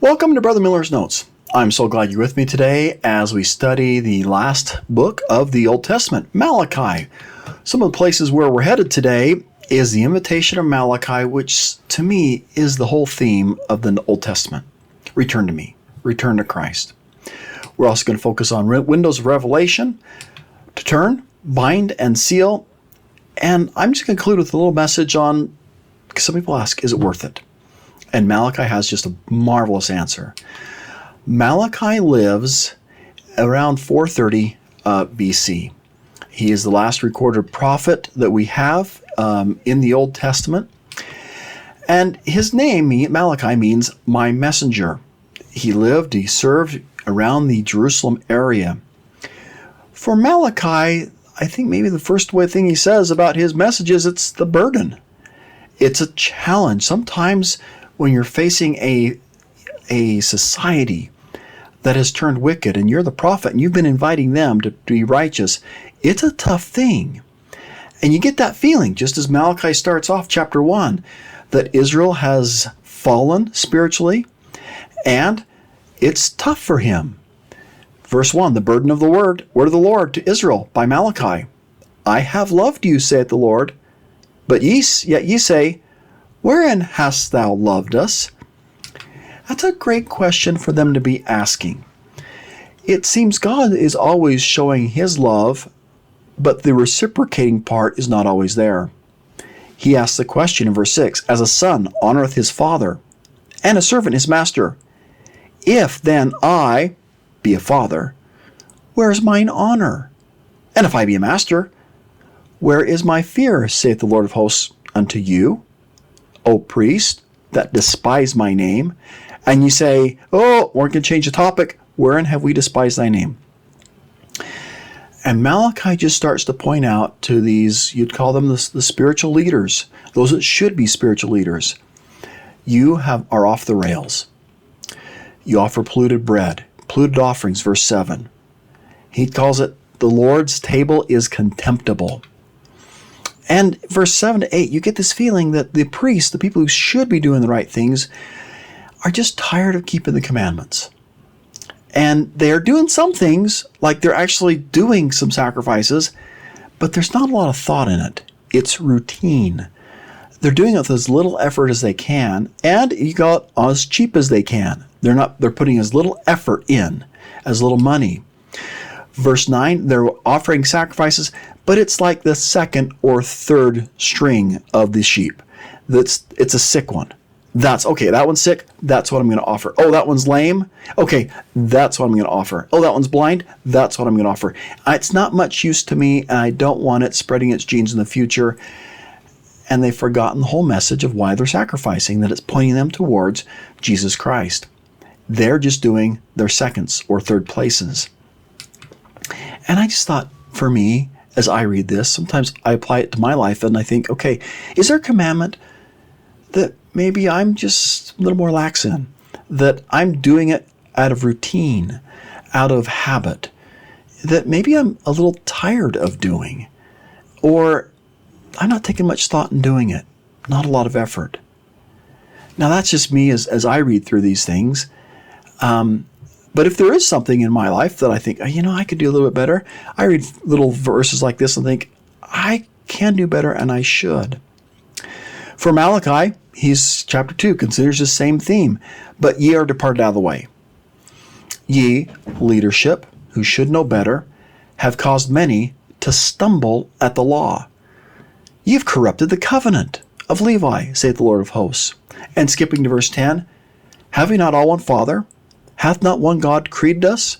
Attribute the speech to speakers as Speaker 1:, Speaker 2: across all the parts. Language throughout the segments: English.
Speaker 1: Welcome to Brother Miller's Notes. I'm so glad you're with me today as we study the last book of the Old Testament, Malachi. Some of the places where we're headed today is the invitation of Malachi, which to me is the whole theme of the Old Testament. Return to me. Return to Christ. We're also going to focus on windows of revelation, to turn, bind, and seal. And I'm just going to conclude with a little message on, because some people ask, is it worth it? And Malachi has just a marvelous answer. Malachi lives around 430 BC. He is the last recorded prophet that we have in the Old Testament. And his name, Malachi, means my messenger. He served around the Jerusalem area. For Malachi, I think maybe the first thing he says about his message is it's the burden. It's a challenge. Sometimes when you're facing a society that has turned wicked and you're the prophet and you've been inviting them to be righteous, it's a tough thing. And you get that feeling, just as Malachi starts off chapter 1, that Israel has fallen spiritually and it's tough for him. Verse 1, the burden of the word of the Lord to Israel by Malachi. I have loved you, saith the Lord, but yet ye say, wherein hast thou loved us? That's a great question for them to be asking. It seems God is always showing his love, but the reciprocating part is not always there. He asks the question in verse 6, as a son honoreth his father, and a servant his master. If then I be a father, where is mine honor? And if I be a master, where is my fear, saith the Lord of hosts unto you, O priest, that despise my name? And you say, oh, we're going to change the topic. Wherein have we despised thy name? And Malachi just starts to point out to these, you'd call them the spiritual leaders, those that should be spiritual leaders. You are off the rails. You offer polluted bread, polluted offerings, verse 7. He calls it, the Lord's table is contemptible. And verse 7 to 8, you get this feeling that the priests, the people who should be doing the right things, are just tired of keeping the commandments. And they're doing some things, like they're actually doing some sacrifices, but there's not a lot of thought in it. It's routine. They're doing it with as little effort as they can, and you got as cheap as they can. They're putting as little effort in, as little money. Verse 9, they're offering sacrifices, but it's like the second or third string of the sheep. It's a sick one. That one's sick. That's what I'm going to offer. Oh, that one's lame. Okay, that's what I'm going to offer. Oh, that one's blind. That's what I'm going to offer. It's not much use to me, and I don't want it spreading its genes in the future. And they've forgotten the whole message of why they're sacrificing, that it's pointing them towards Jesus Christ. They're just doing their seconds or third places. And I just thought, for me, as I read this, sometimes I apply it to my life and I think, okay, is there a commandment that maybe I'm just a little more lax in? That I'm doing it out of routine, out of habit, that maybe I'm a little tired of doing, or I'm not taking much thought in doing it, not a lot of effort. Now that's just me as I read through these things. But if there is something in my life that I think, I could do a little bit better, I read little verses like this and think, I can do better and I should. For Malachi, chapter 2, considers the same theme, but ye are departed out of the way. Ye, leadership, who should know better, have caused many to stumble at the law. Ye have corrupted the covenant of Levi, saith the Lord of hosts. And skipping to verse 10, have we not all one Father? Hath not one God created us?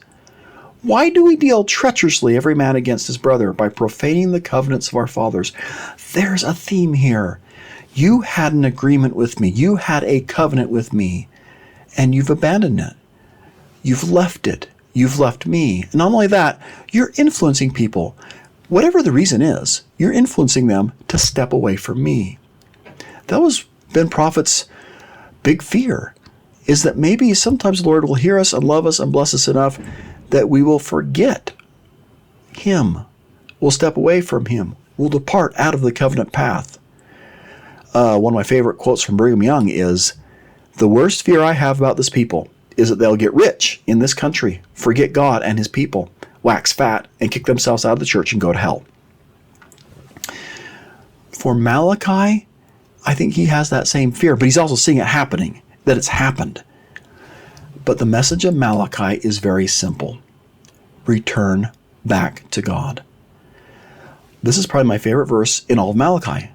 Speaker 1: Why do we deal treacherously every man against his brother by profaning the covenants of our fathers? There's a theme here. You had an agreement with me. You had a covenant with me, and you've abandoned it. You've left it. You've left me. And not only that, you're influencing people. Whatever the reason is, you're influencing them to step away from me. That was Ben Prophet's big fear, is that maybe sometimes the Lord will hear us and love us and bless us enough that we will forget Him. We'll step away from Him. We'll depart out of the covenant path. One of my favorite quotes from Brigham Young is, The worst fear I have about this people is that they'll get rich in this country, forget God and his people, wax fat, and kick themselves out of the church and go to hell. For Malachi, I think he has that same fear, but he's also seeing it happening, that it's happened. But the message of Malachi is very simple. Return back to God. This is probably my favorite verse in all of Malachi,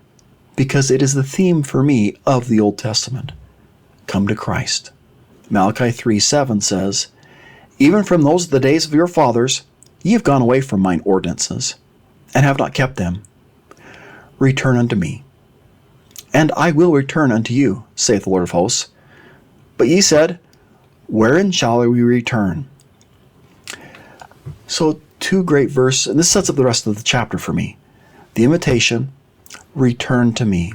Speaker 1: because it is the theme for me of the Old Testament. Come to Christ. Malachi 3:7 says, Even from those the days of your fathers, ye have gone away from mine ordinances, and have not kept them. Return unto me, and I will return unto you, saith the Lord of hosts. But ye said, Wherein shall we return? So two great verses, and this sets up the rest of the chapter for me. The invitation, return to me.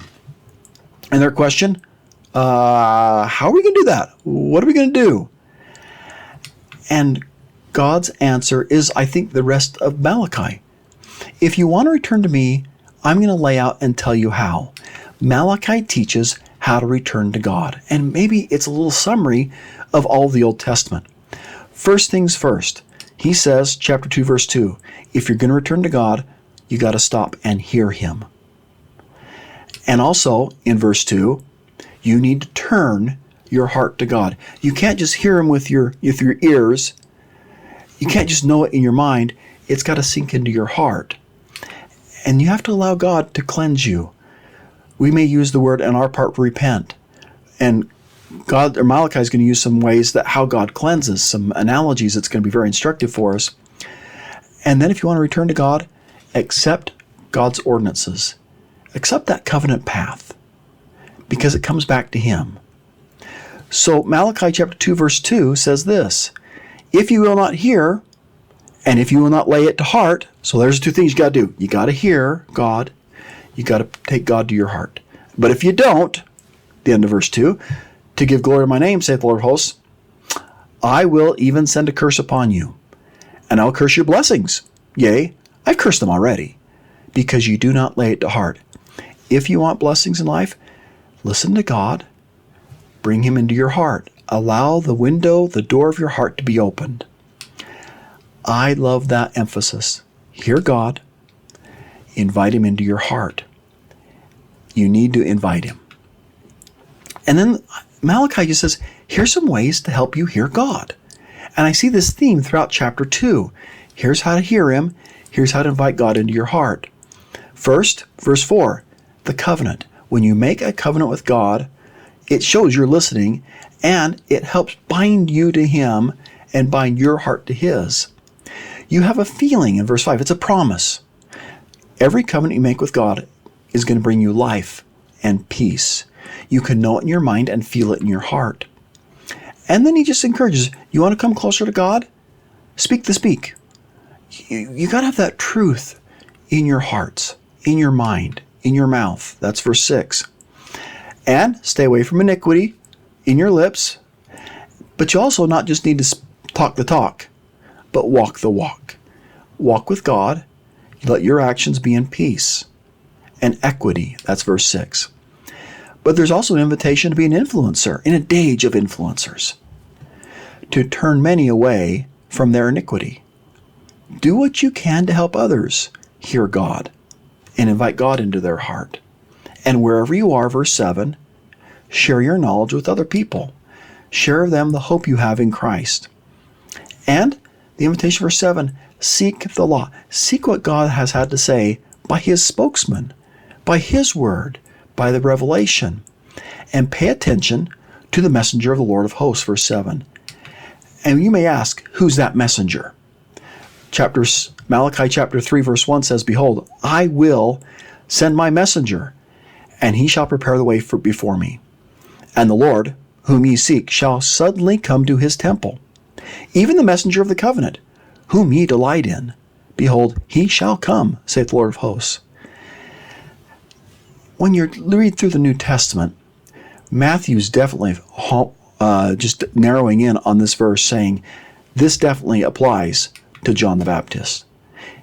Speaker 1: And their question, how are we going to do that? What are we going to do? And God's answer is, I think, the rest of Malachi. If you want to return to me, I'm going to lay out and tell you how. Malachi teaches how to return to God. And maybe it's a little summary of all of the Old Testament. First things first, he says, chapter 2, verse 2, if you're going to return to God, you got to stop and hear him. And also, in verse 2, you need to turn your heart to God. You can't just hear him with your ears. You can't just know it in your mind. It's got to sink into your heart. And you have to allow God to cleanse you. We may use the word on our part, repent. And God, or Malachi, is going to use some ways that how God cleanses, some analogies that's going to be very instructive for us. And then if you want to return to God, accept God's ordinances. Accept that covenant path, because it comes back to him. So Malachi chapter 2, verse 2 says this, if you will not hear, and if you will not lay it to heart, so there's two things you got to do. You got to hear God. You got to take God to your heart. But if you don't, the end of verse 2, to give glory to my name, saith the Lord of hosts, I will even send a curse upon you, and I'll curse your blessings. Yea, I've cursed them already, because you do not lay it to heart. If you want blessings in life, listen to God. Bring him into your heart. Allow the window, the door of your heart to be opened. I love that emphasis. Hear God. Invite him into your heart. You need to invite him. And then Malachi just says, here's some ways to help you hear God. And I see this theme throughout chapter 2. Here's how to hear him. Here's how to invite God into your heart. First, verse 4, the covenant. When you make a covenant with God, it shows you're listening, and it helps bind you to him and bind your heart to his. You have a feeling in verse 5. It's a promise. Every covenant you make with God is going to bring you life and peace. You can know it in your mind and feel it in your heart. And then he just encourages, you want to come closer to God? Speak the speak. You got to have that truth in your hearts, in your mind, in your mouth. That's verse 6. And stay away from iniquity in your lips. But you also not just need to talk the talk, but walk the walk. Walk with God. Let your actions be in peace and equity. That's verse 6. But there's also an invitation to be an influencer in a age of influencers, to turn many away from their iniquity. Do what you can to help others hear God and invite God into their heart. And wherever you are, verse 7, share your knowledge with other people. Share with them the hope you have in Christ. And the invitation, verse 7, seek the law. Seek what God has had to say by his spokesman, by his word, by the revelation. And pay attention to the messenger of the Lord of hosts, verse 7. And you may ask, who's that messenger? Malachi chapter 3, verse 1 says, behold, I will send my messenger, and he shall prepare the way before me. And the Lord, whom ye seek, shall suddenly come to his temple. Even the messenger of the covenant, whom ye delight in. Behold, he shall come, saith the Lord of hosts. When you read through the New Testament, Matthew's definitely just narrowing in on this verse, saying this definitely applies to John the Baptist.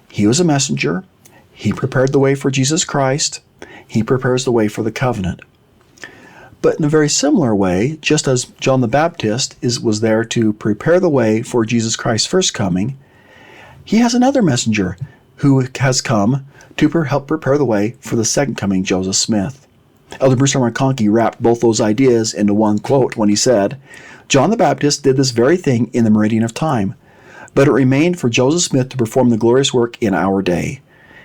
Speaker 1: He was a messenger. He prepared the way for Jesus Christ. He prepares the way for the covenant. But in a very similar way, just as John the Baptist was there to prepare the way for Jesus Christ's first coming, he has another messenger who has come to help prepare the way for the second coming, Joseph Smith. Elder Bruce R. McConkie wrapped both those ideas into one quote when he said, "John the Baptist did this very thing in the meridian of time, but it remained for Joseph Smith to perform the glorious work in our day.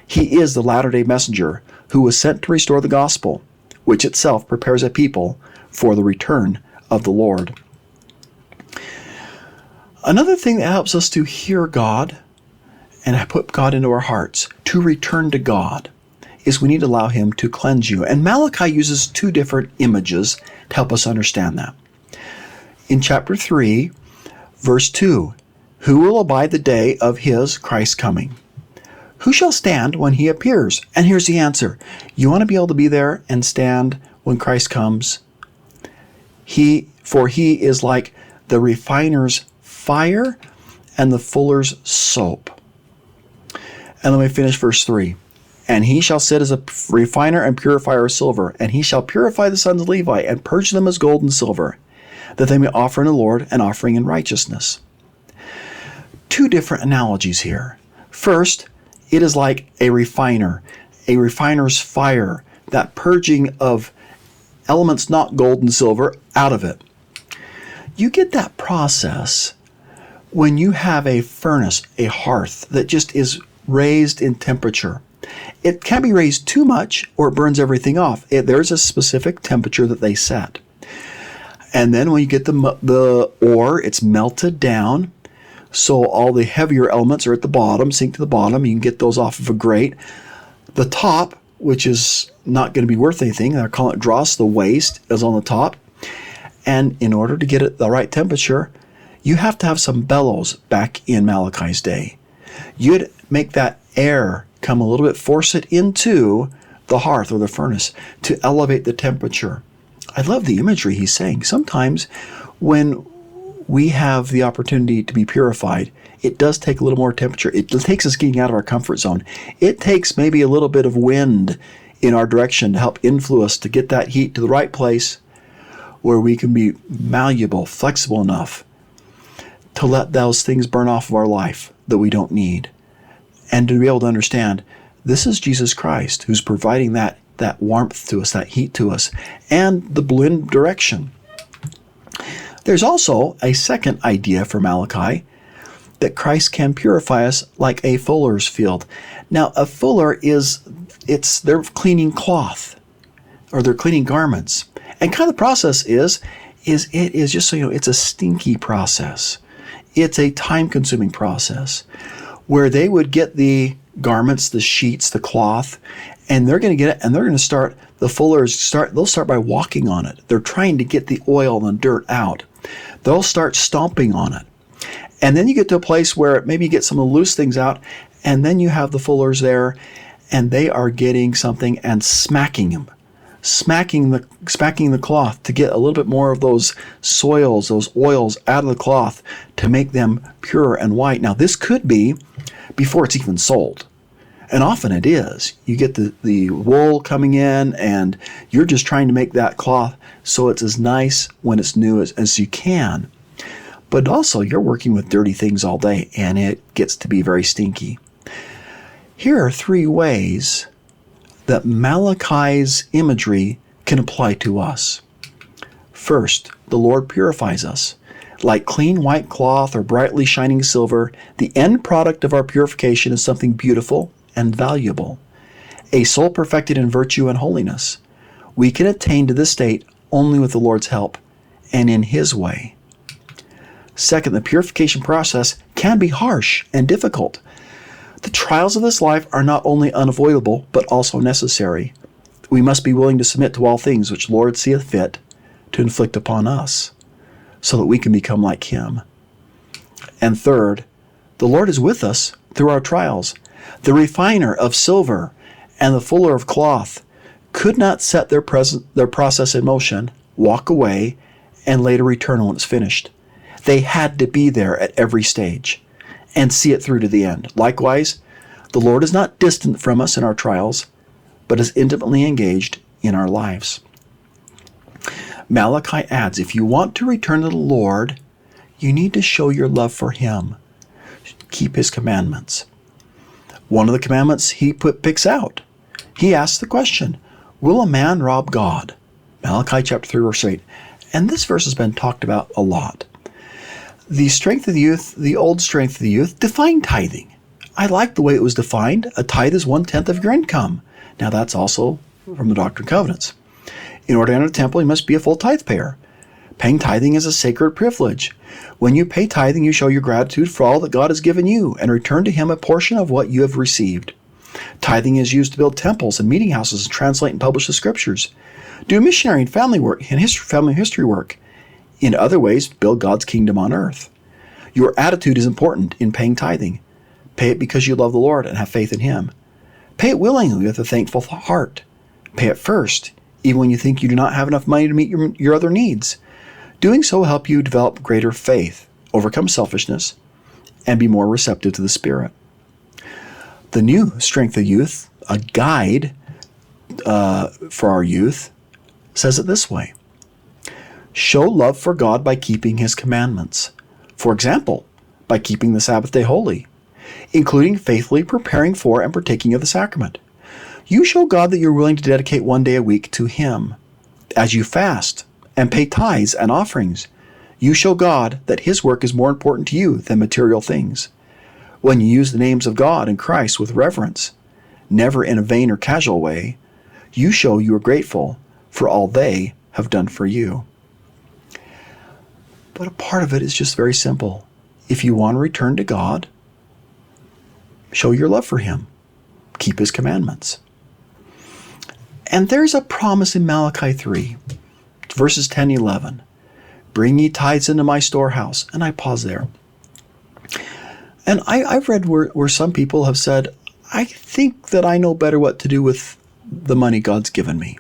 Speaker 1: He is the latter-day messenger who was sent to restore the gospel, which itself prepares a people for the return of the Lord." Another thing that helps us to hear God and put God into our hearts, to return to God, is we need to allow Him to cleanse you. And Malachi uses two different images to help us understand that. In chapter 3, verse 2, "Who will abide the day of His, Christ's coming? Who shall stand when He appears?" And here's the answer. You want to be able to be there and stand when Christ comes? For He is like the refiner's fire and the fuller's soap. And let me finish verse 3. "And He shall sit as a refiner and purifier of silver, and He shall purify the sons of Levi and purge them as gold and silver, that they may offer in the Lord an offering in righteousness." Two different analogies here. First, it is like a refiner's fire, that purging of elements not gold and silver out of it. You get that process when you have a furnace, a hearth that just is raised in temperature. It can't be raised too much or it burns everything off. There's a specific temperature that they set. And then when you get the ore, it's melted down. So all the heavier elements are at the bottom, sink to the bottom. You can get those off of a grate. The top, which is not going to be worth anything, they're calling it dross, the waste is on the top. And in order to get it the right temperature, you have to have some bellows back in Malachi's day. You'd make that air come a little bit, force it into the hearth or the furnace to elevate the temperature. I love the imagery he's saying. Sometimes when we have the opportunity to be purified, it does take a little more temperature. It takes us getting out of our comfort zone. It takes maybe a little bit of wind in our direction to help influence us to get that heat to the right place where we can be malleable, flexible enough to let those things burn off of our life that we don't need. And to be able to understand, this is Jesus Christ who's providing that warmth to us, that heat to us, and the wind direction. There's also a second idea for Malachi, that Christ can purify us like a fuller's field. Now, a fuller they're cleaning cloth, or they're cleaning garments. And kind of the process is it is just so you know, it's a stinky process. It's a time-consuming process where they would get the garments, the sheets, the cloth, and they're going to get it, and they're going to start, they'll start by walking on it. They're trying to get the oil and dirt out. They'll start stomping on it. And then you get to a place where maybe you get some of the loose things out, and then you have the fullers there, and they are getting something and smacking the cloth to get a little bit more of those soils, those oils out of the cloth to make them pure and white. Now, this could be before it's even sold. And often it is. You get the wool coming in, and you're just trying to make that cloth so it's as nice when it's new as you can. But also, you're working with dirty things all day, and it gets to be very stinky. Here are three ways that Malachi's imagery can apply to us. First, the Lord purifies us. Like clean white cloth or brightly shining silver, the end product of our purification is something beautiful and valuable, a soul perfected in virtue and holiness. We can attain to this state only with the Lord's help and in His way. Second, the purification process can be harsh and difficult. The trials of this life are not only unavoidable, but also necessary. We must be willing to submit to all things which Lord seeth fit to inflict upon us, so that we can become like Him. And third, the Lord is with us through our trials. The refiner of silver and the fuller of cloth could not set their process in motion, walk away, and later return when it's finished. They had to be there at every stage and see it through to the end. Likewise, the Lord is not distant from us in our trials, but is intimately engaged in our lives. Malachi adds, if you want to return to the Lord, you need to show your love for him. Keep his commandments. One of the commandments he picks out. He asks the question, will a man rob God? Malachi chapter 3, verse 8. And this verse has been talked about a lot. The strength of the youth, the old strength of the youth, defined tithing. I like the way it was defined. A tithe is 1/10 of your income. Now that's also from the Doctrine and Covenants. In order to enter the temple, you must be a full tithe payer. Paying tithing is a sacred privilege. When you pay tithing, you show your gratitude for all that God has given you and return to him a portion of what you have received. Tithing is used to build temples and meeting houses and translate and publish the scriptures. Do missionary and family work and family history work. In other ways, build God's kingdom on earth. Your attitude is important in paying tithing. Pay it because you love the Lord and have faith in him. Pay it willingly with a thankful heart. Pay it first, even when you think you do not have enough money to meet your other needs. Doing so will help you develop greater faith, overcome selfishness, and be more receptive to the Spirit. The new Strength of Youth, a guide for our youth, says it this way. Show love for God by keeping his commandments. For example, by keeping the Sabbath day holy, including faithfully preparing for and partaking of the sacrament. You show God that you're willing to dedicate one day a week to him. As you fast and pay tithes and offerings, you show God that his work is more important to you than material things. When you use the names of God and Christ with reverence, never in a vain or casual way, you show you are grateful for all they have done for you. But a part of it is just very simple. If you want to return to God, show your love for him. Keep his commandments. And there's a promise in Malachi 3, verses 10 and 11. Bring ye tithes into my storehouse. And I pause there. And I've read where some people have said, I think that I know better what to do with the money God's given me.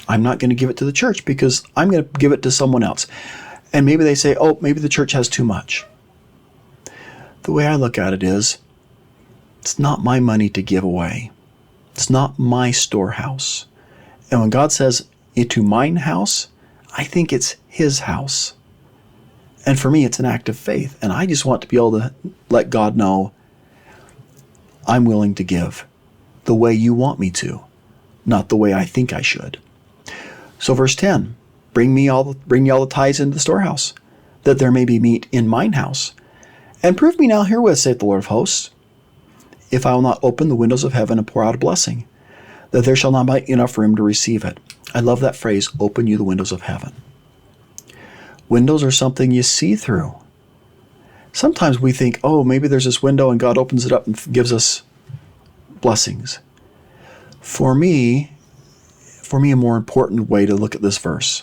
Speaker 1: I'm not going to give it to the church because I'm going to give it to someone else. And maybe they say, oh, maybe the church has too much. The way I look at it is, it's not my money to give away. It's not my storehouse. And when God says, into mine house, I think it's his house. And for me, it's an act of faith. And I just want to be able to let God know, I'm willing to give the way you want me to, not the way I think I should. So verse 10, bring ye all the tithes into the storehouse, that there may be meat in mine house. And prove me now herewith, saith the Lord of hosts, if I will not open the windows of heaven and pour out a blessing, that there shall not be enough room to receive it. I love that phrase, open you the windows of heaven. Windows are something you see through. Sometimes we think, oh, maybe there's this window and God opens it up and gives us blessings. For me, a more important way to look at this verse,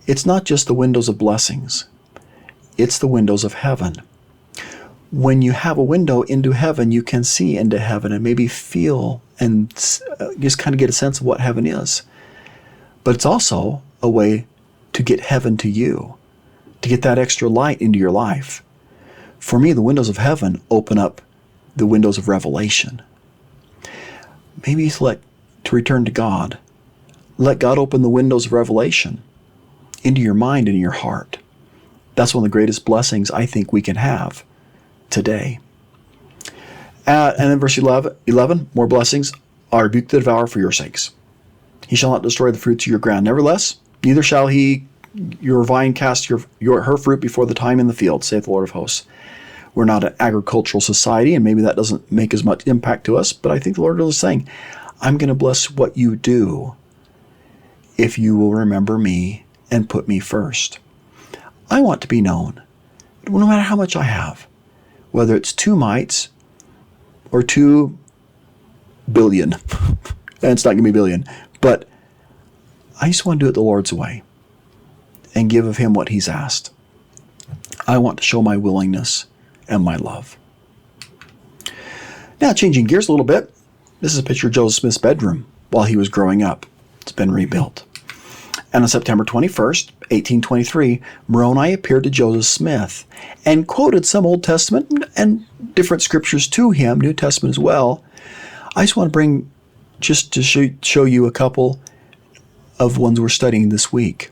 Speaker 1: it's not just the windows of blessings. It's the windows of heaven. When you have a window into heaven, you can see into heaven and maybe feel and just kind of get a sense of what heaven is. But it's also a way to get heaven to you, to get that extra light into your life. For me, the windows of heaven open up the windows of revelation. Maybe to return to God. Let God open the windows of revelation into your mind and your heart. That's one of the greatest blessings I think we can have today. And then verse 11, more blessings. I rebuke the devourer for your sakes. He shall not destroy the fruits of your ground. Nevertheless, neither shall your vine cast her fruit before the time in the field, saith the Lord of hosts. We're not an agricultural society, and maybe that doesn't make as much impact to us, but I think the Lord is saying, I'm going to bless what you do if you will remember me and put me first. I want to be known, no matter how much I have, whether it's 2 mites or 2 billion. And it's not going to be billion, but I just want to do it the Lord's way and give of him what he's asked. I want to show my willingness and my love. Now, changing gears a little bit, this is a picture of Joseph Smith's bedroom while he was growing up. It's been rebuilt. And on September 21st, 1823, Moroni appeared to Joseph Smith and quoted some Old Testament and different scriptures to him, New Testament as well. I just want to bring, just to show you a couple of ones we're studying this week.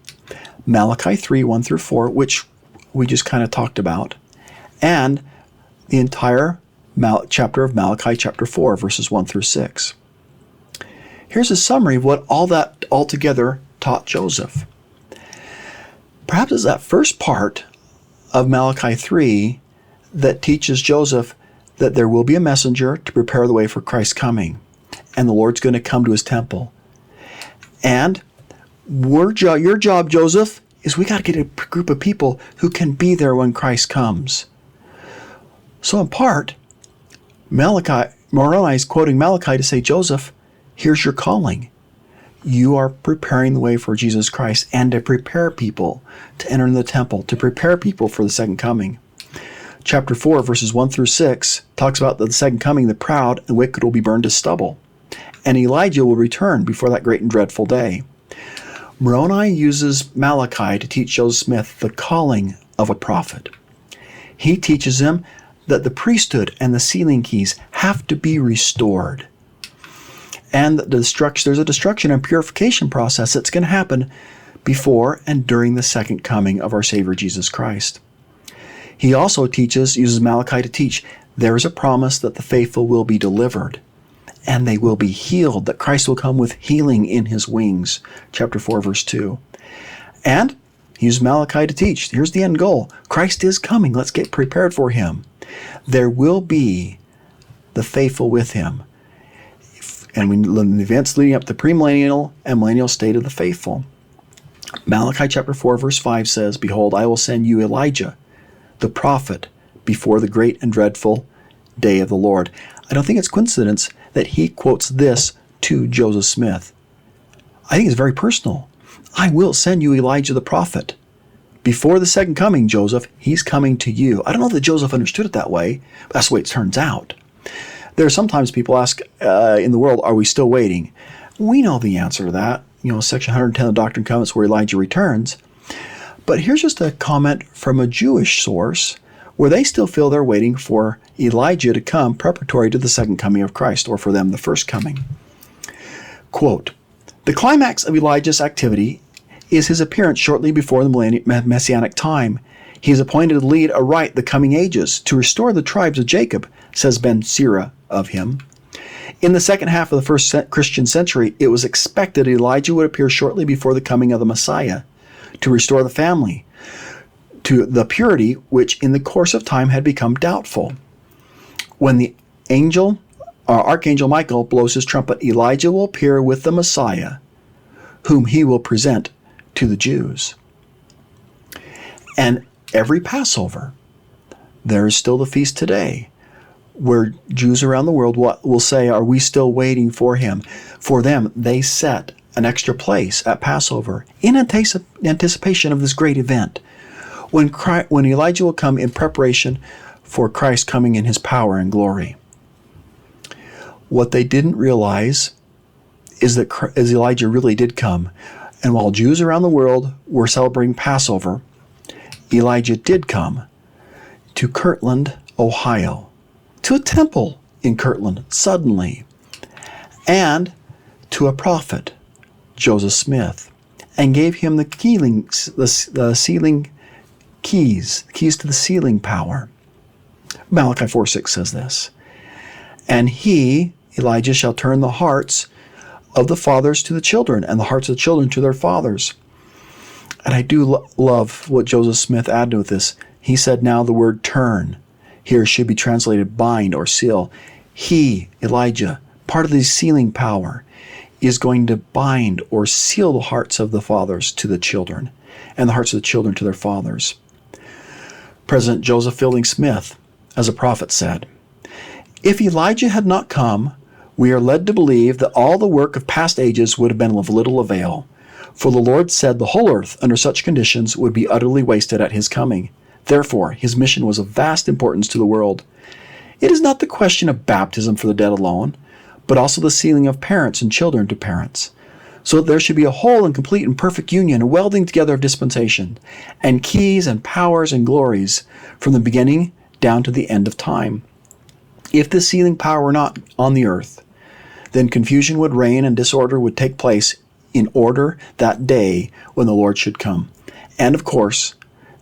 Speaker 1: Malachi 3, 1 through 4, which we just kind of talked about, and the entire chapter of Malachi, chapter 4, verses 1 through 6. Here's a summary of what all that altogether taught Joseph. Perhaps it's that first part of Malachi 3 that teaches Joseph that there will be a messenger to prepare the way for Christ's coming, and the Lord's going to come to his temple. And your job, Joseph, is we got to get a group of people who can be there when Christ comes. So in part, Moroni is quoting Malachi to say, Joseph, here's your calling. You are preparing the way for Jesus Christ and to prepare people to enter in the temple, to prepare people for the second coming. Chapter 4, verses 1 through 6 talks about the second coming, the proud and wicked will be burned to stubble, and Elijah will return before that great and dreadful day. Moroni uses Malachi to teach Joseph Smith the calling of a prophet. He teaches him that the priesthood and the sealing keys have to be restored. And there's a destruction and purification process that's going to happen before and during the second coming of our Savior Jesus Christ. He also uses Malachi to teach there is a promise that the faithful will be delivered and they will be healed, that Christ will come with healing in his wings. Chapter 4, verse 2. And he used Malachi to teach, here's the end goal. Christ is coming. Let's get prepared for him. There will be the faithful with him. And in the events leading up to the premillennial and millennial state of the faithful. Malachi chapter 4, verse 5 says, Behold, I will send you Elijah, the prophet, before the great and dreadful day of the Lord. I don't think it's coincidence that he quotes this to Joseph Smith. I think it's very personal. I will send you Elijah the prophet. Before the second coming, Joseph, he's coming to you. I don't know that Joseph understood it that way, but that's the way it turns out. There are sometimes people ask in the world, are we still waiting? We know the answer to that. Section 110 of the Doctrine and Covenants where Elijah returns. But here's just a comment from a Jewish source where they still feel they're waiting for Elijah to come preparatory to the second coming of Christ, or for them the first coming. Quote, the climax of Elijah's activity is his appearance shortly before the messianic time. He is appointed to lead aright the coming ages, to restore the tribes of Jacob, says Ben Sira of him. In the second half of the first Christian century, it was expected Elijah would appear shortly before the coming of the Messiah, to restore the family to the purity which in the course of time had become doubtful. When the Archangel Michael blows his trumpet, Elijah will appear with the Messiah, whom he will present to the Jews. And every Passover, there is still the feast today, where Jews around the world will say, are we still waiting for him? For them, they set an extra place at Passover in anticipation of this great event, when Elijah will come in preparation for Christ coming in his power and glory. What they didn't realize is that as Elijah really did come, and while Jews around the world were celebrating Passover, Elijah did come to Kirtland, Ohio, to a temple in Kirtland suddenly, and to a prophet, Joseph Smith, and gave him the keys to the sealing power. Malachi 4:6 says this. And he, Elijah, shall turn the hearts of the fathers to the children, and the hearts of the children to their fathers. And I do love what Joseph Smith added with this. He said, now the word turn here should be translated bind or seal. He, Elijah, part of the sealing power, is going to bind or seal the hearts of the fathers to the children, and the hearts of the children to their fathers. President Joseph Fielding Smith, as a prophet, said, if Elijah had not come, we are led to believe that all the work of past ages would have been of little avail. For the Lord said the whole earth under such conditions would be utterly wasted at his coming. Therefore, his mission was of vast importance to the world. It is not the question of baptism for the dead alone, but also the sealing of parents and children to parents, so that there should be a whole and complete and perfect union, a welding together of dispensation, and keys and powers and glories from the beginning down to the end of time. If the sealing power were not on the earth, then confusion would reign and disorder would take place in order that day when the Lord should come. And of course,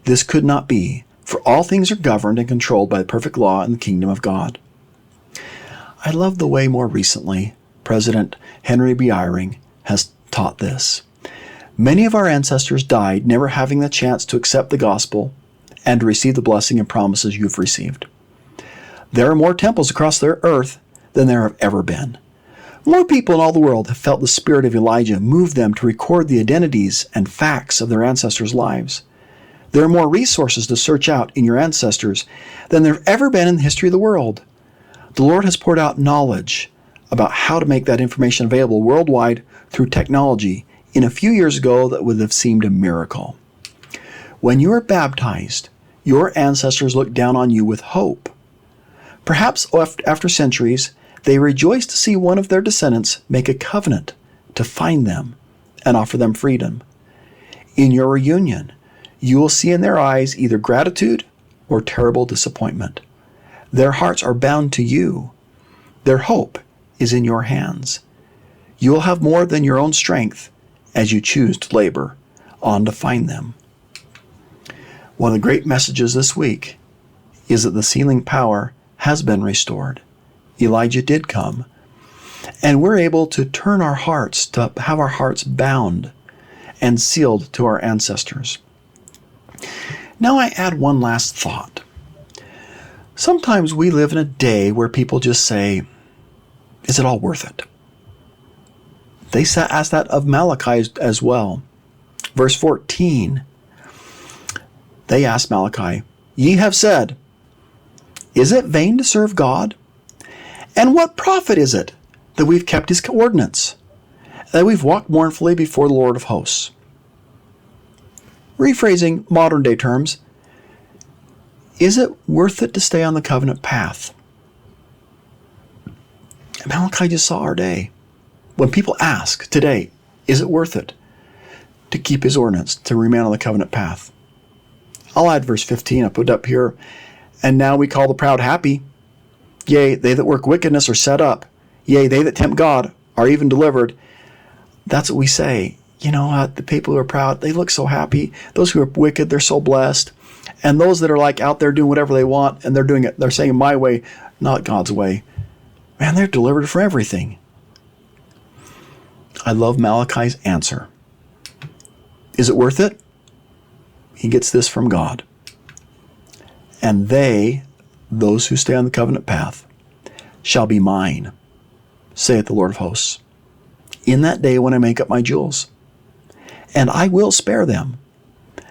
Speaker 1: this could not be, for all things are governed and controlled by the perfect law in the kingdom of God. I love the way more recently President Henry B. Eyring has taught this. Many of our ancestors died never having the chance to accept the gospel and to receive the blessing and promises you've received. There are more temples across the earth than there have ever been. More people in all the world have felt the spirit of Elijah move them to record the identities and facts of their ancestors' lives. There are more resources to search out in your ancestors than there have ever been in the history of the world. The Lord has poured out knowledge about how to make that information available worldwide through technology in a few years ago that would have seemed a miracle. When you are baptized, your ancestors look down on you with hope. Perhaps after centuries, they rejoice to see one of their descendants make a covenant to find them and offer them freedom. In your reunion, you will see in their eyes either gratitude or terrible disappointment. Their hearts are bound to you. Their hope is in your hands. You will have more than your own strength as you choose to labor on to find them. One of the great messages this week is that the sealing power has been restored. Elijah did come, and we're able to turn our hearts, to have our hearts bound and sealed to our ancestors. Now I add one last thought. Sometimes we live in a day where people just say, is it all worth it? They ask that of Malachi as well. Verse 14, they asked Malachi, ye have said, is it vain to serve God? And what profit is it that we've kept his ordinance, that we've walked mournfully before the Lord of hosts? Rephrasing modern day terms, is it worth it to stay on the covenant path? And Malachi just saw our day. When people ask today, is it worth it to keep his ordinance, to remain on the covenant path? I'll add verse 15, I put it up here. And now we call the proud happy. Yea, they that work wickedness are set up. Yea, they that tempt God are even delivered. That's what we say. You know what? The people who are proud, they look so happy. Those who are wicked, they're so blessed. And those that are like out there doing whatever they want, and they're doing it, they're saying my way, not God's way. Man, they're delivered from everything. I love Malachi's answer. Is it worth it? He gets this from God. And they, those who stay on the covenant path, shall be mine, saith the Lord of hosts, in that day when I make up my jewels. And I will spare them,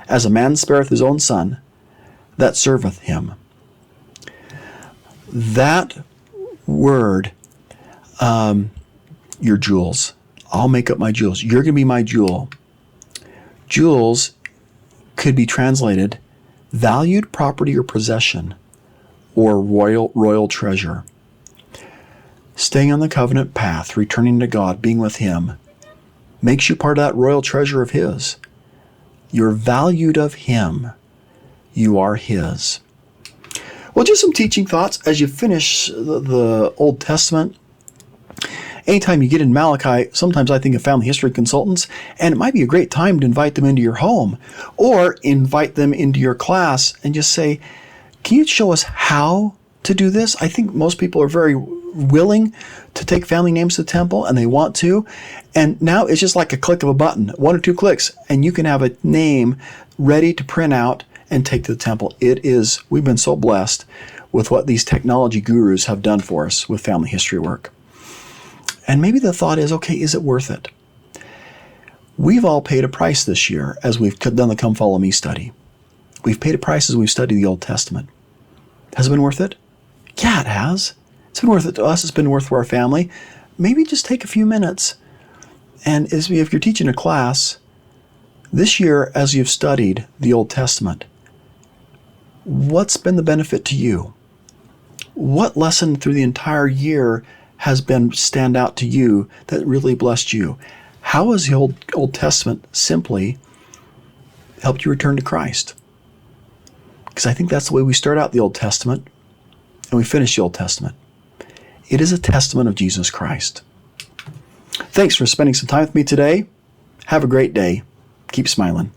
Speaker 1: as a man spareth his own son that serveth him. That word, your jewels, I'll make up my jewels. You're going to be my jewel. Jewels could be translated valued property or possession, or royal treasure. Staying on the covenant path, returning to God, being with him, makes you part of that royal treasure of his. You're valued of him. You are his. Well, just some teaching thoughts as you finish the Old Testament. Anytime you get in Malachi, sometimes I think of family history consultants, and it might be a great time to invite them into your home or invite them into your class and just say, can you show us how to do this? I think most people are very willing to take family names to the temple, and they want to. And now it's just like a click of a button, 1 or 2 clicks, and you can have a name ready to print out and take to the temple. We've been so blessed with what these technology gurus have done for us with family history work. And maybe the thought is, okay, is it worth it? We've all paid a price this year as we've done the Come Follow Me study. We've paid a price as we've studied the Old Testament. Has it been worth it? Yeah, it has. It's been worth it to us. It's been worth it for our family. Maybe just take a few minutes. And if you're teaching a class, this year as you've studied the Old Testament, what's been the benefit to you? What lesson through the entire year has been stand out to you that really blessed you? How has the Old Testament simply helped you return to Christ? Because I think that's the way we start out the Old Testament and we finish the Old Testament. It is a testament of Jesus Christ. Thanks for spending some time with me today. Have a great day. Keep smiling.